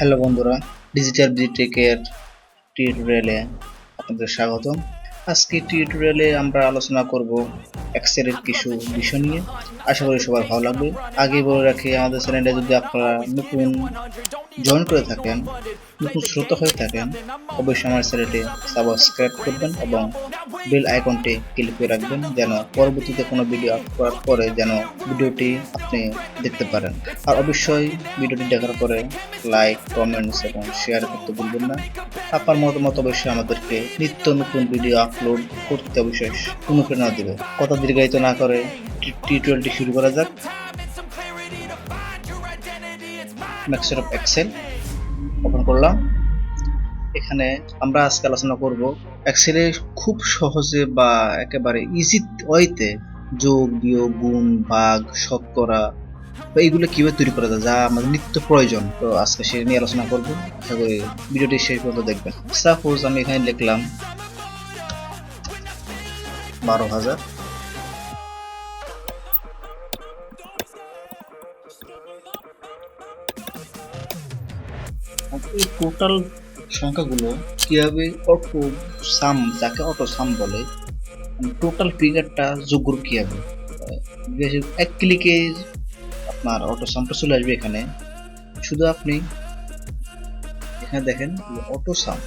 Hello বন্ধুরা, ডিজিটালবdtech এর টিউটোরিয়ালে আপনাদের স্বাগতম। আজকে টিউটোরিয়ালে আমরা আলোচনা করব এক্সেলের কিছু বিষয় নিয়ে। আশা করি সবার ভালো লাগবে। আগে বলে রাখি, আমাদের চ্যানেলে যদি আপনারা নতুন জয়েন করে থাকেন, নতুন শ্রোতা হয়ে থাকেন, অবশ্যই আমার চ্যানেলটি সাবস্ক্রাইব করবেন এবং বেল আইকনটি ক্লিক করে রাখবেন, যেন পরবর্তীতে কোনো ভিডিও আপলোড করার পরে যেন ভিডিওটি আপনি দেখতে পারেন। আর অবশ্যই ভিডিওটি দেখার পরে লাইক, কমেন্টস এবং শেয়ার করতে ভুলবেন না। আপনার মতামত অবশ্যই আমাদেরকে নিত্য নতুন ভিডিও আপলোড করতে অবশ্যই অনুপ্রেরণা দেবে। কথা দীর্ঘায়িত না করে টিউটোরিয়ালটি শুরু করা যাক। মাইক্রোসফট এক্সেল ওপেন করলাম। এখানে আমরা আজকে আলোচনা করব এক্সেলে খুব সহজে বা একেবারে ইজি ওয়েতে যোগ, বিয়োগ, গুণ, ভাগ, শতকরা বা এইগুলো কিভাবে তৈরি করা যায়, যা আমাদের নিত্য প্রয়োজন। তো আজকে সে নিয়ে আলোচনা করব। আশা করি ভিডিওটি শেষ পর্যন্ত দেখবেন। সাপোজ আমি এখানে লিখলাম 12,000। এই টোটাল সংখ্যাগুলো কিভাবে অটো সাম, যাকে অটো সাম বলে, টোটাল ফিগারটা যোগ করব কিভাবে। এক ক্লিকে আপনার অটো সামটা চলে আসবে। এখানে শুধু আপনি এখানে দেখেন অটো সাম,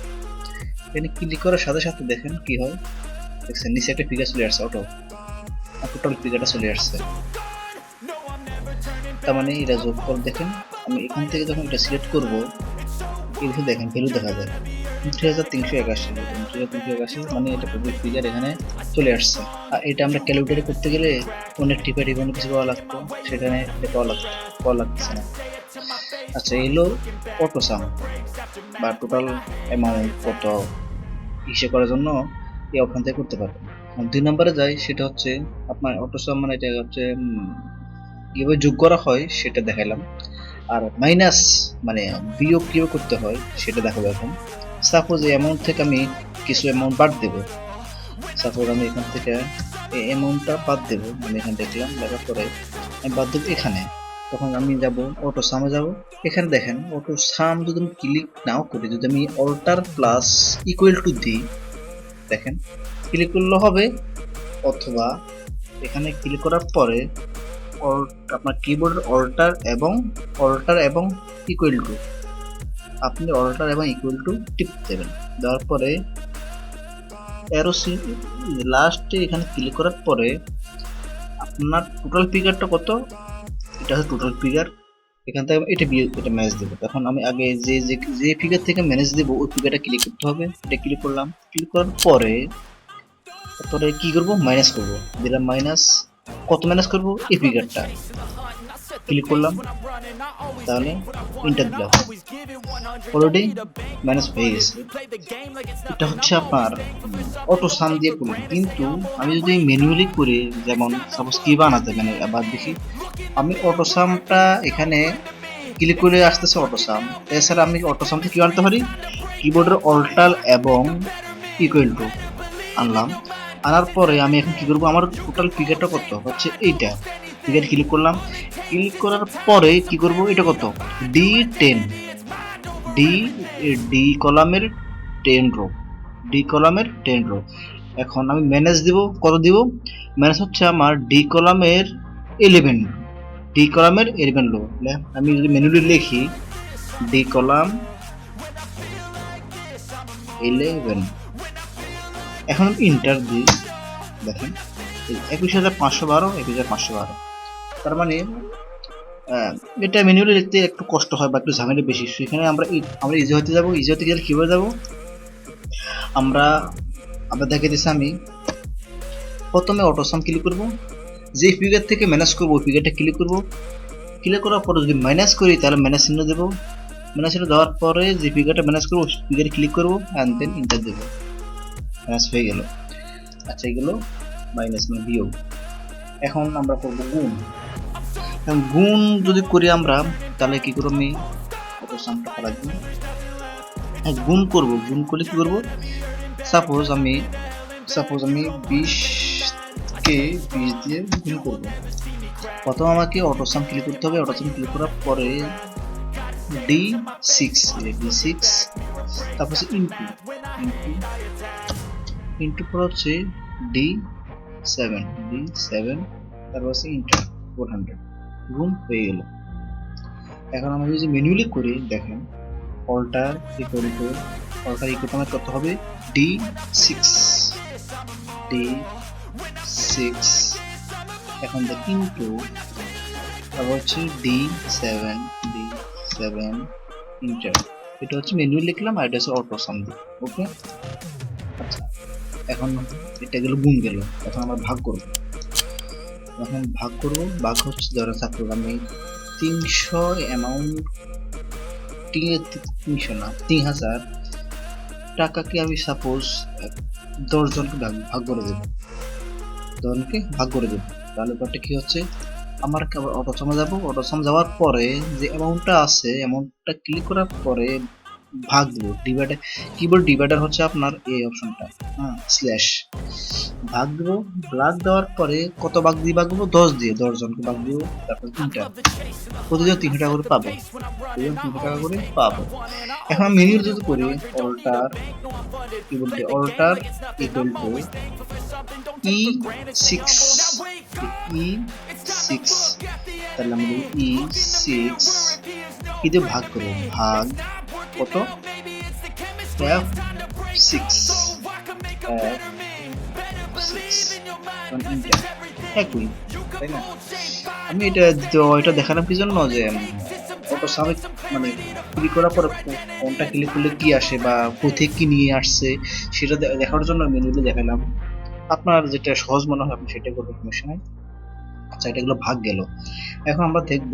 এখানে ক্লিক করার সাথে সাথে দেখেন কি হয়। দেখছেন নিচে একটা ফিগার চলে আসছে, অটো টোটাল ফিগারটা চলে আসছে। তার মানে এটা যোগ করে দেখেন। আমি এখান থেকে যখন এটা সিলেক্ট করবো, এখানে দেখেন ভ্যালু দেখা যায় 3,381। মানে এটা ফিগার এখানে চলে আসছে। আর এটা আমরা ক্যালকুলেট করতে গেলে অনেক টিপে অনেক কিছু পাওয়া লাগতো, সেখানে পাওয়া লাগতেছে না। আচ্ছা, এলো অটো সাম বা টোটাল অ্যামাউন্ট কত হিসেব করার জন্য এই অপশন থেকে করতে পারবেন। 2 নম্বরে যাই, সেটা হচ্ছে আপনার অটো সাম, মানে এটা হচ্ছে কিভাবে যোগ করা হয় সেটা দেখাইলাম। আর মাইনাস মানে বিয়োগ কিভাবে করতে হয় সেটা দেখাবো এখন। সাপোজ এই অ্যামাউন্ট থেকে আমি কিছু অ্যামাউন্ট বাদ দেবো। সাপোজ আমি এখান থেকে এই অ্যামাউন্টটা বাদ দেবো। আমি এখানে দেখলাম, দেখার পরে আমি বাদ দেবো এখানে। তখন আমি যাব অটো সামে যাব। এখানে দেখেন অটো সাম যদি আমি ক্লিক নাও করি, যদি আমি অল্টার প্লাস ইকুয়াল টু দিই, দেখেন ক্লিক করলে হবে। অথবা এখানে ক্লিক করার পরে আপনার কিবোর্ডের অল্টার এবং ইকুয়াল টু, আপনি অল্টার এবং ইকুয়াল টু টিপ দেবেন। দেওয়ার পরে অ্যারো লাস্টে এখানে ক্লিক করার পরে আপনার টোটাল ফিগারটা কত, এটা হচ্ছে টোটাল ফিগার। এখান থেকে এটা ম্যানেজ দেবো। এখন আমি আগে যে ফিগার থেকে ম্যানেজ দেবো ওই ফিগারটা ক্লিক করতে হবে। এটা ক্লিক করলাম। ক্লিক করার পরে তারপরে কি করব, মাইনাস করব। দিলাম মাইনাস, কত মাইনাস করব, এই ফিগারটা ক্লিক করলাম, তাহলে ইন্টার দিলাম। অলরেডি মাইনাস হয়ে গেছে। এটা হচ্ছে আপনার অটো সাম দিয়ে করলাম। কিন্তু আমি যদি ম্যানুয়ালি করি, যেমন সাপোজ কি বানাতে, মানে আবার দেখি আমি অটো সামটা এখানে ক্লিক করে আসতেছে অটো সাম। এছাড়া আমি অটো সামটা কি আনতে পারি, কিবোর্ডের অল্টার এবং ইকুয়াল টু আনলাম। আনার পরে আমি এখন কি করব, আমার টোটাল ফিগারটা কত হচ্ছে এইটা, ফিগার ক্লিক করলাম। ক্লিক করার পরে কি করব, এটা কত, D10, ডি কলামের 10 রো, ডি কলামের 10 রো। এখন আমি ম্যানেজ দিব, কত দিব, ম্যানেজ হচ্ছে আমার ডি কলামের 11, ডি কলামের 11 রো। আমি যদি ম্যানুয়ালি লিখি ডি কলাম 11, এখন ইন্টার দিই, দেখেন 21,512, 21,512। তার মানে এটা ম্যানুয়ালি লিখতে একটু কষ্ট হয় বা একটু ঝামেলা বেশি। সেখানে আমরা ইজি হতে যাবো। ইজি হতে গেলে কীভাবে যাবো, আমরা দেখে দিচ্ছি। আমি প্রথমে অটোসাম ক্লিক করব, যে ফিগার থেকে ম্যানেজ করবো ওই ফিগারটা ক্লিক করব। ক্লিক করার পরে যদি মাইনাস করি তাহলে মাইনাস চিহ্ন দেবো। মাইনাস চিহ্ন দেওয়ার পরে যে ফিগারটা ম্যানেজ করবো ওই ফিগারে ক্লিক করবো অ্যান্ড দেন ইন্টার দেবো। মাইনাস হয়ে গেল। আচ্ছা, এগুলো মাইনাস মানে বিয়োগ। এখন আমরা করবো গুণ। গুণ যদি করি আমরা, তাহলে কি করবো, আমি অটোসামটা করার জন্য গুণ করব। গুণ করলে কি করব, সাপোজ আমি 20কে 20 দিয়ে গুণ করব। প্রথম আমাকে অটোসাম ক্লিক করতে হবে। অটোসাম ক্লিক করার পরে D6 D6, তারপর হচ্ছে ইনটু ইনটু পর হচ্ছে D7 তারপর হচ্ছে ইন্টার 400 গুণ হয়ে গেল। এখন আমরা যদি ম্যানুয়ালি করি দেখেন অল্টার ইকুয়াল টু আমার কত হবে D6 এখন দেখ ইনটু তারপর হচ্ছে D7 ইন্টার, এটা হচ্ছে ম্যানুয়ালি লিখলাম আর এটা হচ্ছে অটোসাম দিয়ে। ওকে, আচ্ছা এখন এটা গেল গুণ গেল, এখন আমরা ভাগ করব। ভাগ হচ্ছে ধরো সাপোজ আমি 300 অ্যামাউন্ট 300 না 3000 টাকাকে আমি সাপোজ 10 জনকে ভাগ করে দেব, তাহলে ব্যাপারটা কি হচ্ছে আমার অটোসামে যাব, অটোসাম যাওয়ার পরে যে অ্যামাউন্টটা আছে অ্যামাউন্টটা ক্লিক করার পরে ভাগ দেব, ডিভাইডার কিবোর্ড ডিভাইডার হচ্ছে আপনার এই অপশনটা, হ্যাঁ স্ল্যাশ ভাগ দেব। ভাগ দেওয়ার পরে কত ভাগ দিয়ে ভাগ দেবো 10 দিয়ে, 10 জনকে ভাগ দিব, তারপর তিনটা প্রতিজন 300 টাকা করে পাবো, এখন আমি মেনুর যদি করি অল্টার কিবোর্ড দিয়ে অল্টার ইকুয়াল টু E6 তাহলে আমরা E6 কি দিয়ে ভাগ করব, ভাগ কত F6 একই, তাই না? আমি এটা দেখালাম কি জন্য যে অটোসামে মানে ক্লিক করার পর কোনটা ক্লিক করলে কি আসে বা কোথায় কি নিয়ে আসছে সেটা দেখার জন্য মেনুতে দেখালাম। আপনার যেটা সহজ মনে হয় আপনি সেটাই করবেন, সমস্যা নাই। আচ্ছা এটা গুলো ভাগ গেল, এখন আমরা দেখব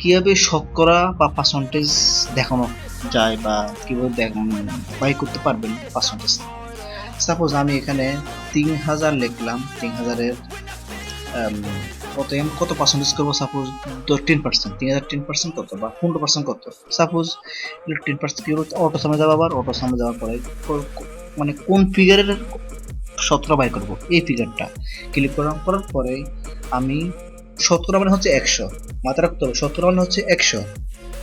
কিভাবে শতকরা বা পার্সেন্টেজ দেখানো যায় বা কিভাবে বাই করতে পারবেন পার্সেন্টেজ। সাপোজ আমি এখানে 3000 লিখলাম, 3000 এর কত পার্সেন্টেজ করবো, সাপোজ 10%, 3000 10% কত বা 15% কত, সাপোজ 10% কি হচ্ছে অটোসামে যাবো, আবার অটোসামে যাওয়ার পরে মানে কোন ফিগারের 17 বাই করবো এই ফিগারটা ক্লিক করার পরে আমি 17 মানে হচ্ছে 100, মাথা রাখতে হবে 17 মানে হচ্ছে 100,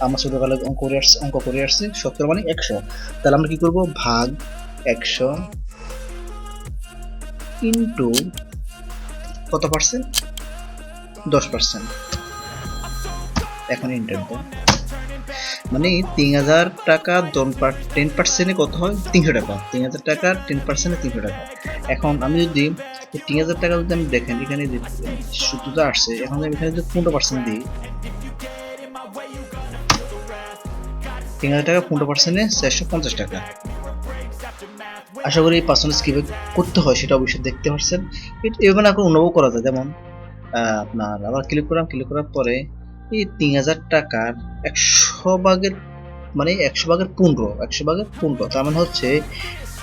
আমার ছোটবেলায় অঙ্ক করে আসছে 17 মানে 100, তাহলে আমরা কি করব ভাগ 100 ইন্টু কত পার্সেন্ট 10%, এখন এন্টার দাও, মানে 3000 টাকা 10% কত হয় 300 টাকা, 3000 টাকা 10% 300 টাকা। এখন আমি যদি 3000 টাকা যদি আমি দেখেন এখানে যে সূত্রটা আসছে, এখন আমি এখানে যদি 15% দিই 3000 টাকা 15% 450 টাকা। আশা করি এই পার্সেন্টেজ কিভাবে করতে হয় সেটা অবশ্যই দেখতে পাচ্ছেন, এভাবে এখন অনুভব করা যায়। যেমন আপনার আবার ক্লিক করার পরে এই 3000 টাকার 100 ভাগের মানে 100 ভাগের 15 তার মানে হচ্ছে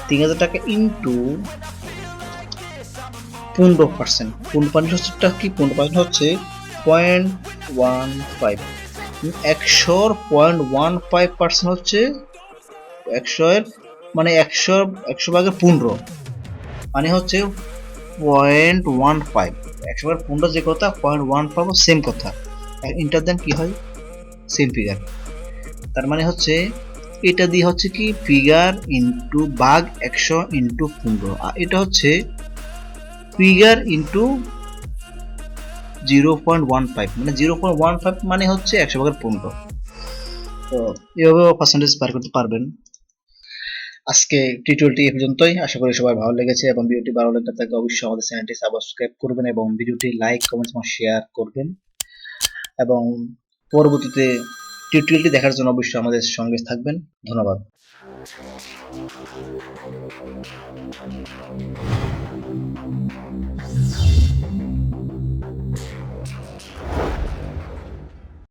3000 টাকা ইন্টু 15%, 15% কি 15% হচ্ছে 0.15, 100 0.15% হচ্ছে 100 এর মানে 100 ভাগের 15 মানে হচ্ছে 0.15, 100 ভাগের 15 যে কথা 0.15 সেম কথা, ইন্টার দেন কি হয় সেম ফিগার, তার মানে হচ্ছে এটা দিয়ে হচ্ছে কি ফিগার ইনটু ভাগ 100 ইনটু 15, আর এটা হচ্ছে ফিগার ইনটু 0.15 মানে 0.15 মানে হচ্ছে 100 ভাগের 15। তো এভাবে পার্সেন্টেজ বার করতে পারবেন। আজকে টিউটোরিয়ালটি এই পর্যন্তই, আশা করি সবাই ভালো লেগেছে এবং ভিডিওটি ভালো লাগলে তাকে অবশ্যই আমাদের চ্যানেলটি সাবস্ক্রাইব করবেন এবং ভিডিওটি লাইক কমেন্ট এবং শেয়ার করবেন, এবং পরবর্তীতে টিউটোরিয়ালটি দেখার জন্য অবশ্যই আমাদের সঙ্গে থাকবেন। ধন্যবাদ।